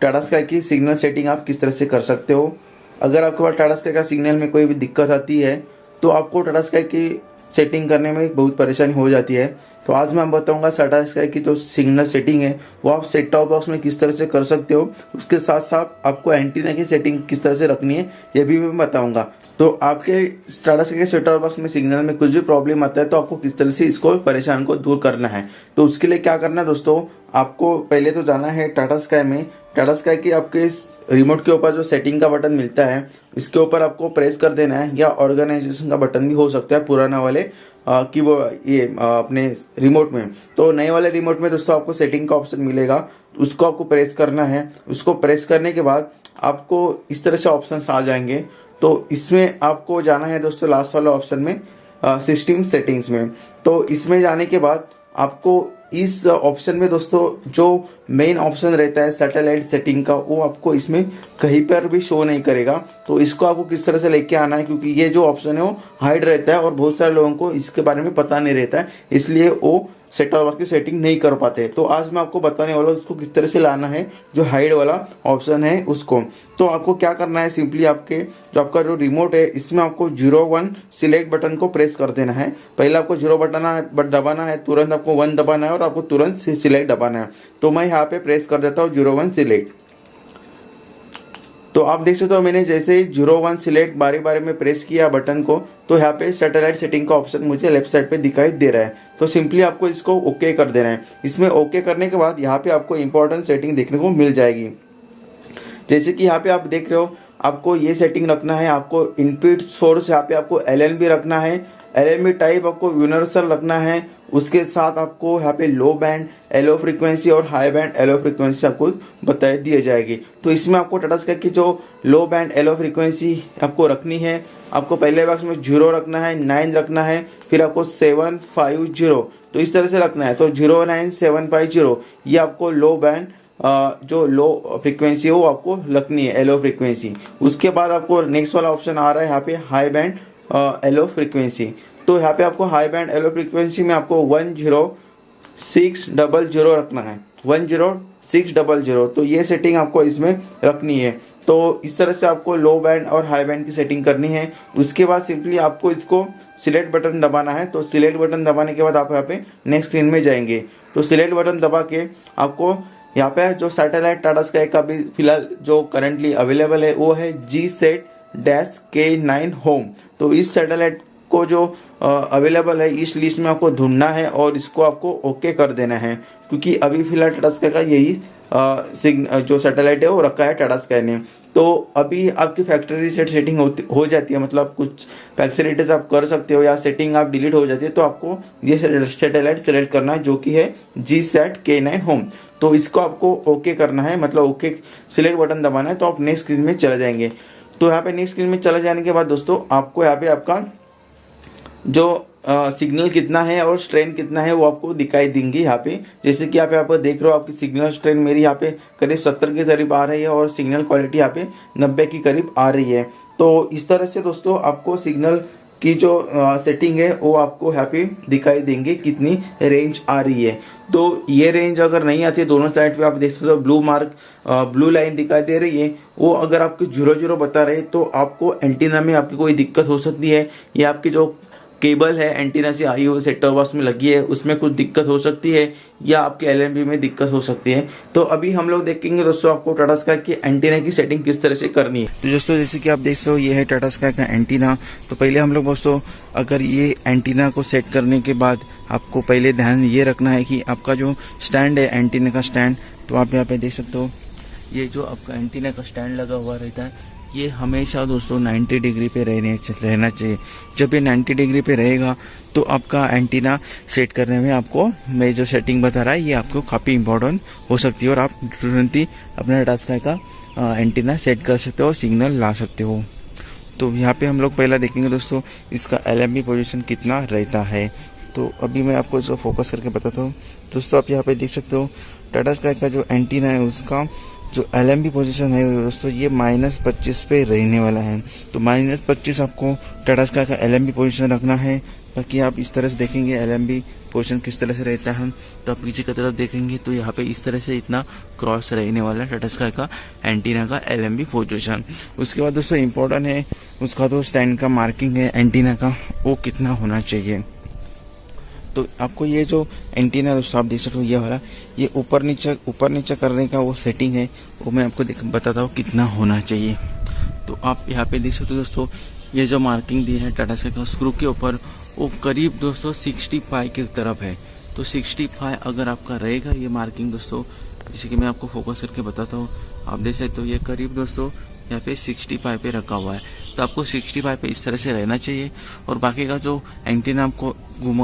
Tata sky की signal setting आप किस तरह से कर सकते हो। अगर आपके पास टाटा स्काई का सिग्नल में कोई भी दिक्कत आती है तो आपको टाटा स्काई की सेटिंग करने में बहुत परेशानी हो जाती है। तो आज मैं बताऊंगा टाटा स्काई की जो सिग्नल सेटिंग है वो आप सेट टॉप बॉक्स में किस तरह से कर सकते हो, उसके साथ साथ आपको एंटीना की सेटिंग किस तरह से रखनी है ये भी मैं बताऊंगा। तो आपके टाटा स्काई के सेट टॉप बॉक्स में सिग्नल में कुछ भी प्रॉब्लम आता है तो आपको किस तरह से इसको परेशान को दूर करना है। तो उसके लिए क्या करना है दोस्तों, आपको पहले तो जाना है टाटा स्काई में। टाटा स्काई की आपके रिमोट के ऊपर जो सेटिंग का बटन मिलता है इसके ऊपर आपको प्रेस कर देना है, या ऑर्गेनाइजेशन का बटन भी हो सकता है पुराना वाले कि वो ये अपने रिमोट में। तो नए वाले रिमोट में दोस्तों आपको सेटिंग का ऑप्शन मिलेगा, उसको आपको प्रेस करना है। उसको प्रेस करने के बाद आपको इस तरह से ऑप्शंस आ जाएंगे। तो इसमें आपको जाना है दोस्तों लास्ट वाला ऑप्शन में, सिस्टम सेटिंग्स में। तो इसमें जाने के बाद आपको इस ऑप्शन में दोस्तों जो मेन ऑप्शन रहता है सैटेलाइट सेटिंग का वो आपको इसमें कहीं पर भी शो नहीं करेगा। तो इसको आपको किस तरह से लेके आना है, क्योंकि ये जो ऑप्शन है वो हाइड रहता है और बहुत सारे लोगों को इसके बारे में पता नहीं रहता है, इसलिए वो सेट टॉप बॉक्स की सेटिंग नहीं कर पाते। तो आज मैं आपको बताने वाला हूँ इसको किस तरह से लाना है, जो हाइड वाला ऑप्शन है उसको। तो आपको क्या करना है, सिंपली आपके जो आपका जो रिमोट है इसमें आपको 01 सिलेक्ट बटन को प्रेस कर देना है। पहले आपको 0 बटन दबाना है, तुरंत आपको 1 दबाना है और आपको तुरंत सिलेक्ट दबाना है। तो मैं यहाँ पे प्रेस कर देता हूँ 01 सिलेक्ट। तो आप देख सकते हो मैंने जैसे ही 01 सिलेक्ट बारी बारी में प्रेस किया बटन को, तो यहाँ पे सैटेलाइट सेटिंग का ऑप्शन मुझे लेफ्ट साइड पे दिखाई दे रहा है। तो सिंपली आपको इसको ओके कर देना है। इसमें ओके करने के बाद यहाँ पे आपको इंपॉर्टेंट सेटिंग देखने को मिल जाएगी। जैसे कि यहाँ पे आप देख रहे हो, आपको ये सेटिंग रखना है। आपको इनपुट सोर्स यहाँ पे आपको LNB रखना है, LNB टाइप आपको यूनिवर्सल रखना है। उसके साथ आपको यहाँ पे लो बैंड एलो फ्रीक्वेंसी और हाई बैंड एलो फ्रीक्वेंसी आपको बता दिए जाएगी। तो इसमें आपको टाटा स्काई की जो लो बैंड एलो फ्रीक्वेंसी आपको रखनी है, आपको पहले बॉक्स में 0 रखना है, 9 रखना है, फिर आपको 750 तो इस तरह से रखना है। तो 09750 ये आपको लो बैंड जो लो फ्रीक्वेंसी है वो आपको रखनी है, एलो फ्रीक्वेंसी। उसके बाद आपको नेक्स्ट वाला ऑप्शन आ रहा है यहाँ पे हाई बैंड एलो फ्रीक्वेंसी। तो यहाँ पे आपको हाई बैंड एलो फ्रीक्वेंसी में आपको 10600 रखना है, 10600। तो ये सेटिंग आपको इसमें रखनी है। तो इस तरह से आपको लो बैंड और हाई बैंड की सेटिंग करनी है। उसके बाद सिंपली आपको इसको सिलेक्ट बटन दबाना है। तो सिलेक्ट बटन दबाने के बाद आप यहाँ पे नेक्स्ट स्क्रीन में जाएंगे। तो सिलेक्ट बटन दबा के आपको यहाँ पे जो सैटेलाइट टाटा स्काई का भी फिलहाल जो करंटली अवेलेबल है वो है GSAT-K9 होम। तो इस सैटेलाइट को जो अवेलेबल है इस लिस्ट में आपको ढूंढना है और इसको आपको ओके कर देना है, क्योंकि अभी फिलहाल टाटा स्काई का यही जो सैटेलाइट है वो रखा है टाटा स्काई ने। तो अभी आपकी फैक्ट्री सेटिंग हो जाती है, मतलब कुछ फैसिलिटीज आप कर सकते हो या सेटिंग आप डिलीट हो जाती है, तो आपको ये सैटेलाइट सेलेक्ट करना है जो कि है GSAT-K9 होम। तो इसको आपको ओके करना है, मतलब ओके सिलेक्ट बटन दबाना है। तो आप नेक्स्ट स्क्रीन में चले जाएंगे। तो यहाँ पे नेक्स्ट स्क्रीन में चले जाने के बाद दोस्तों आपको यहाँ पे आपका जो सिग्नल कितना है और स्ट्रेन कितना है वो आपको दिखाई देंगे यहाँ पे। जैसे कि यहाँ पे आप देख रहे हो, आपकी सिग्नल स्ट्रेन मेरी यहाँ पे करीब 70 के करीब आ रही है और सिग्नल क्वालिटी यहाँ पे 90 के करीब आ रही है। तो इस तरह से दोस्तों आपको सिग्नल की जो सेटिंग है वो आपको यहाँ पे दिखाई देंगे कितनी रेंज आ रही है। तो ये रेंज अगर नहीं आती है, दोनों साइड पे आप देख सकते हो ब्लू मार्क ब्लू लाइन दिखाई दे रही है, वो अगर आपको 00 बता रहे तो आपको एंटीना में आपकी कोई दिक्कत हो सकती है, या आपकी जो केबल है एंटीना से आई हुई सेट टॉप बॉक्स में लगी है उसमें कुछ दिक्कत हो सकती है, या आपके LNB में दिक्कत हो सकती है। तो अभी हम लोग देखेंगे दोस्तों आपको टाटा स्काई की एंटीना की सेटिंग किस तरह से करनी है। तो दोस्तों जैसे कि आप देख रहे हो ये है टाटा स्काई का एंटीना। तो पहले हम लोग दोस्तों अगर ये एंटीना को सेट करने के बाद आपको पहले ध्यान ये रखना है कि आपका जो स्टैंड है एंटीना का स्टैंड, तो आप यहाँ पे देख सकते हो ये जो आपका एंटीना का स्टैंड लगा हुआ रहता है ये हमेशा दोस्तों 90 डिग्री पे रहना चाहिए। जब ये 90 डिग्री पे रहेगा तो आपका एंटीना सेट करने में आपको मैं जो सेटिंग बता रहा है ये आपको काफ़ी इंपॉर्टेंट हो सकती है और आप तुरंत ही अपना टाटा स्काई का एंटीना सेट कर सकते हो और सिग्नल ला सकते हो। तो यहाँ पे हम लोग पहला देखेंगे दोस्तों इसका LNB पोजीशन कितना रहता है। तो अभी मैं आपको जो फोकस करके बताता हूँ दोस्तों, आप यहाँ पे देख सकते हो टाटा स्काई का जो एंटीना है उसका जो LNB पोजीशन है दोस्तों ये -25 पे रहने वाला है। तो -25 आपको टाटा स्काई का LNB पोजीशन रखना है। बाकी आप इस तरह से देखेंगे LNB पोजीशन किस तरह से रहता है, तो आप पीछे की तरफ देखेंगे तो यहाँ पे इस तरह से इतना क्रॉस रहने वाला है टाटा स्काई का एंटीना का LMB पोजीशन। उसके बाद दोस्तों इम्पोर्टेंट है उसका तो स्टैंड का मार्किंग है एंटीना का, वो कितना होना चाहिए। तो आपको ये जो एंटीना दोस्तों आप देख सकते हो ये वाला, ये ऊपर नीचे करने का वो सेटिंग है, वो मैं आपको बताता हूँ कितना होना चाहिए। तो आप यहाँ पे देख सकते हो दोस्तों, ये जो मार्किंग दी है टाटा स्काई का स्क्रू के ऊपर, वो करीब दोस्तों 65 की तरफ है। तो 65 अगर आपका रहेगा ये मार्किंग दोस्तों, जैसे कि मैं आपको फोकस करके बताता हूँ, आप देख सकते हो ये करीब दोस्तों यहाँ पे 65 पे रखा हुआ है। तो आपको 65 पे इस तरह से रहना चाहिए। और बाकी का जो एंटीना आपको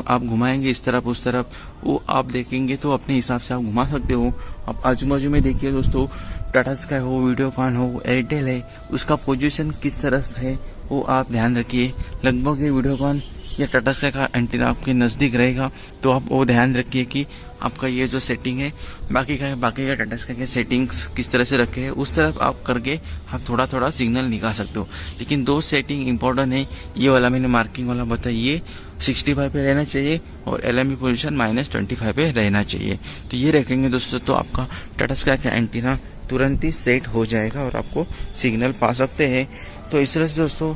आप घुमाएंगे इस तरफ उस तरफ, वो आप देखेंगे तो अपने हिसाब से आप घुमा सकते हो। आप आजू बाजू में देखिए दोस्तों, टाटा स्काई हो, वीडियोकॉन हो, एयरटेल है, उसका पोजीशन किस तरफ है वो आप ध्यान रखिए। लगभग ये वीडियोकॉन या टाटा स्काई का एंटीना आपके नज़दीक रहेगा, तो आप वो ध्यान रखिए कि आपका ये जो सेटिंग है बाकी का टाटा स्काई के सेटिंग्स किस तरह से रखे हैं, उस तरफ आप करके आप थोड़ा थोड़ा सिग्नल निकाल सकते हो। लेकिन दो सेटिंग इंपॉर्टेंट है, ये वाला मैंने मार्किंग वाला बताया, ये 65 पे रहना चाहिए और LMB पोजीशन -25 पे रहना चाहिए। तो ये रखेंगे दोस्तों तो आपका टाटा स्काई का एंटीना तुरंत ही सेट हो जाएगा और आपको सिग्नल पा सकते हैं। तो इस तरह से दोस्तों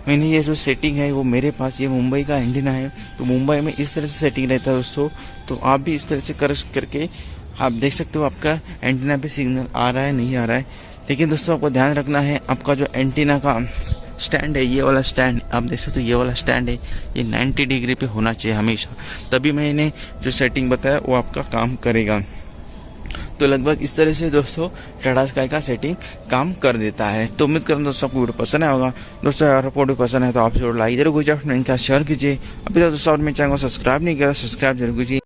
मैंने ये जो सेटिंग है वो मेरे पास, ये मुंबई का एंटीना है, तो मुंबई में इस तरह से सेटिंग रहता है दोस्तों। तो आप भी इस तरह से करके आप देख सकते हो आपका एंटीना पे सिग्नल आ रहा है नहीं आ रहा है। लेकिन दोस्तों आपको ध्यान रखना है, आपका जो एंटीना का स्टैंड है, ये वाला स्टैंड आप देख सकते हो, ये वाला स्टैंड है, ये 90 डिग्री पे होना चाहिए हमेशा, तभी मैंने जो सेटिंग बताया वो आपका काम करेगा। तो लगभग इस तरह से दोस्तों टाटा स्काई का सेटिंग काम कर देता है। तो उम्मीद करूँ दोस्तों आपको वीडियो पसंद आया होगा। दोस्तों अगर आपको वीडियो पसंद है तो आप जरूर लाइक जरूर कीजिए, अपने शेयर कीजिए। अभी तक दोस्तों मेरे चैनल को सब्सक्राइब नहीं किया, सब्सक्राइब जरूर कीजिए।